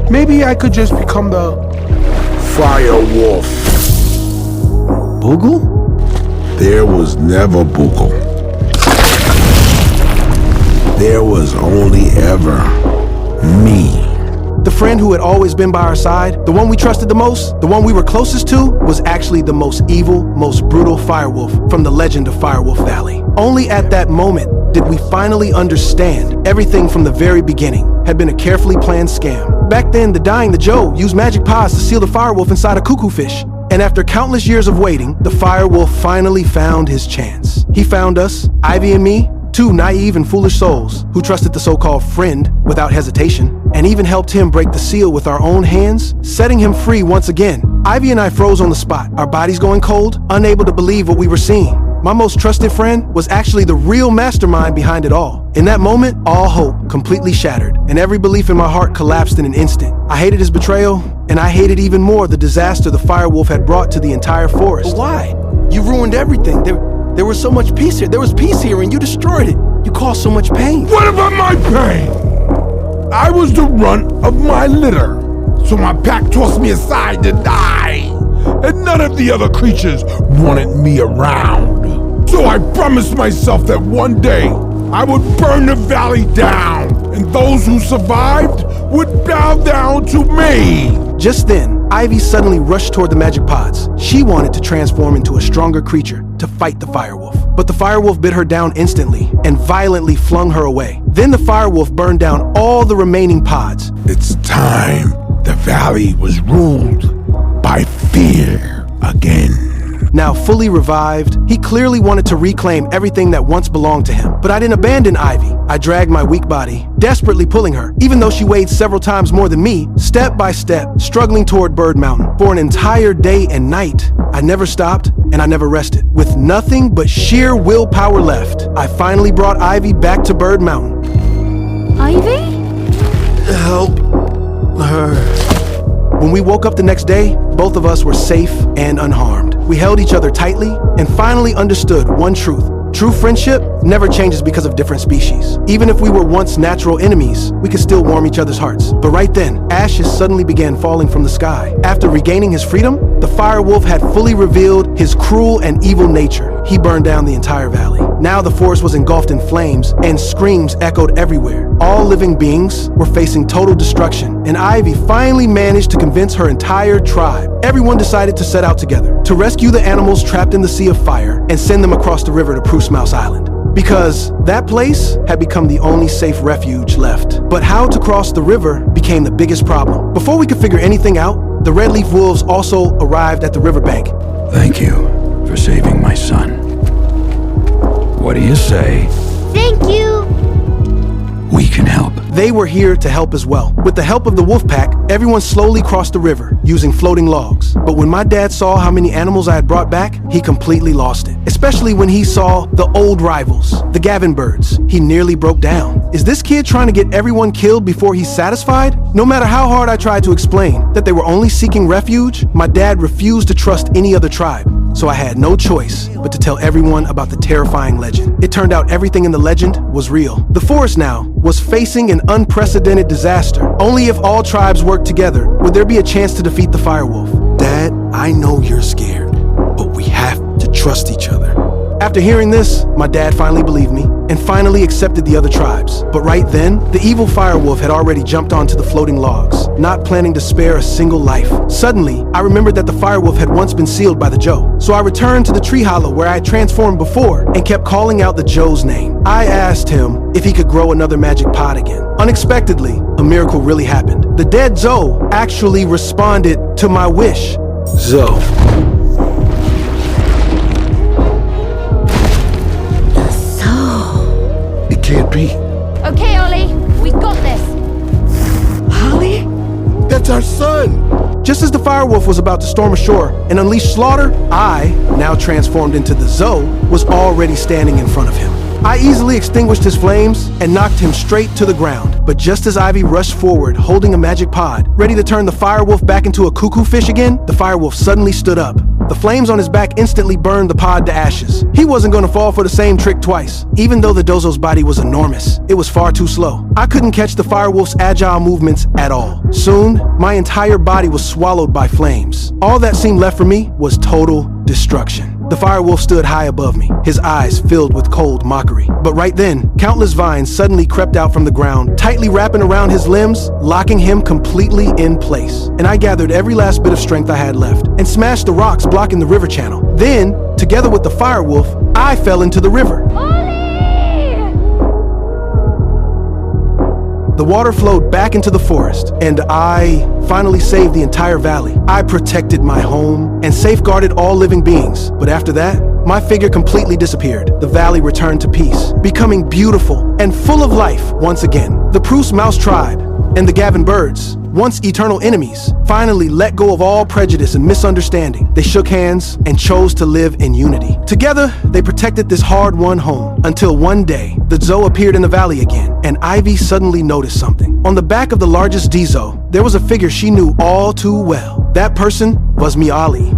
Maybe I could just become the Fire Wolf. Boogle? There was never Boogle. There was only ever me. The friend who had always been by our side, the one we trusted the most, the one we were closest to, was actually the most evil, most brutal firewolf from the legend of Firewolf Valley. Only at that moment did we finally understand everything from the very beginning had been a carefully planned scam. Back then, the Joe used magic pods to seal the firewolf inside a cuckoo fish. And after countless years of waiting, the firewolf finally found his chance. He found us, Ivy and me, two naive and foolish souls who trusted the so-called friend without hesitation, and even helped him break the seal with our own hands, setting him free once again. Ivy and I froze on the spot, our bodies going cold, unable to believe what we were seeing. My most trusted friend was actually the real mastermind behind it all. In that moment, all hope completely shattered, and every belief in my heart collapsed in an instant. I hated his betrayal, and I hated even more the disaster the firewolf had brought to the entire forest. But why? You ruined everything. There was so much peace here. There was peace here, and you destroyed it. You caused so much pain. What about my pain? I was the runt of my litter, so my pack tossed me aside to die. And none of the other creatures wanted me around. So I promised myself that one day I would burn the valley down, and those who survived would bow down to me. Just then, Ivy suddenly rushed toward the magic pods. She wanted to transform into a stronger creature to fight the firewolf. But the firewolf bit her down instantly and violently flung her away. Then the firewolf burned down all the remaining pods. It's time. The valley was ruled by fear again. Now fully revived, he clearly wanted to reclaim everything that once belonged to him. But I didn't abandon Ivy. I dragged my weak body, desperately pulling her, even though she weighed several times more than me, step by step, struggling toward Bird Mountain. For an entire day and night, I never stopped and I never rested. With nothing but sheer willpower left, I finally brought Ivy back to Bird Mountain. Ivy? Help her. When we woke up the next day, both of us were safe and unharmed. We held each other tightly and finally understood one truth. True friendship never changes because of different species. Even if we were once natural enemies, we could still warm each other's hearts. But right then, ashes suddenly began falling from the sky. After regaining his freedom, the firewolf had fully revealed his cruel and evil nature. He burned down the entire valley. Now the forest was engulfed in flames and screams echoed everywhere. All living beings were facing total destruction, and Ivy finally managed to convince her entire tribe. Everyone decided to set out together to rescue the animals trapped in the sea of fire and send them across the river to Spruce Mouse Island, because that place had become the only safe refuge left. But how to cross the river became the biggest problem. Before we could figure anything out, the Red Leaf Wolves also arrived at the riverbank. Thank you for saving my son. What do you say? Thank you. We can help. They were here to help as well. With the help of the wolf pack, everyone slowly crossed the river using floating logs. But when my dad saw how many animals I had brought back, he completely lost it. Especially when he saw the old rivals, the Gavin birds. He nearly broke down. Is this kid trying to get everyone killed before he's satisfied? No matter how hard I tried to explain that they were only seeking refuge, my dad refused to trust any other tribe. So I had no choice but to tell everyone about the terrifying legend. It turned out everything in the legend was real. The forest now was facing an unprecedented disaster. Only if all tribes worked together would there be a chance to defeat the firewolf. Dad, I know you're scared, but we have to trust each other. After hearing this, my dad finally believed me and finally accepted the other tribes. But right then, the evil firewolf had already jumped onto the floating logs, not planning to spare a single life. Suddenly, I remembered that the firewolf had once been sealed by the Joe. So I returned to the tree hollow where I had transformed before and kept calling out the Joe's name. I asked him if he could grow another magic pod again. Unexpectedly, a miracle really happened. The dead Zoe actually responded to my wish. Zoe. Can't be. Okay, Ollie, we got this. Holly? That's our son! Just as the firewolf was about to storm ashore and unleash slaughter, I, now transformed into the Zoe, was already standing in front of him. I easily extinguished his flames and knocked him straight to the ground. But just as Ivy rushed forward, holding a magic pod, ready to turn the firewolf back into a cuckoo fish again, the firewolf suddenly stood up. The flames on his back instantly burned the pod to ashes. He wasn't gonna fall for the same trick twice. Even though the Dozo's body was enormous, it was far too slow. I couldn't catch the Firewolf's agile movements at all. Soon, my entire body was swallowed by flames. All that seemed left for me was total destruction. The Firewolf stood high above me, his eyes filled with cold mockery. But right then, countless vines suddenly crept out from the ground, tightly wrapping around his limbs, locking him completely in place. And I gathered every last bit of strength I had left and smashed the rocks blocking the river channel. Then, together with the Firewolf, I fell into the river. The water flowed back into the forest, and I finally saved the entire valley. I protected my home and safeguarded all living beings. But after that, my figure completely disappeared. The valley returned to peace, becoming beautiful and full of life once again. The Pruce Mouse tribe and the Gavin birds, once eternal enemies, finally let go of all prejudice and misunderstanding. They shook hands and chose to live in unity. Together, they protected this hard-won home until one day, the Zo appeared in the valley again, and Ivy suddenly noticed something. On the back of the largest Zo, there was a figure she knew all too well. That person was Miali.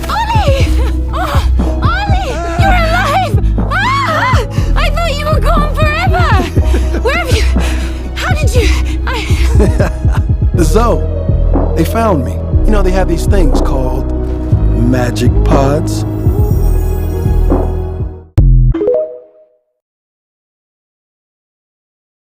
Ollie! Oh, Ollie! You're alive! Ah! I thought you were gone forever! Where have you... How did you... The Zo, they found me. You know, they have these things called magic pods.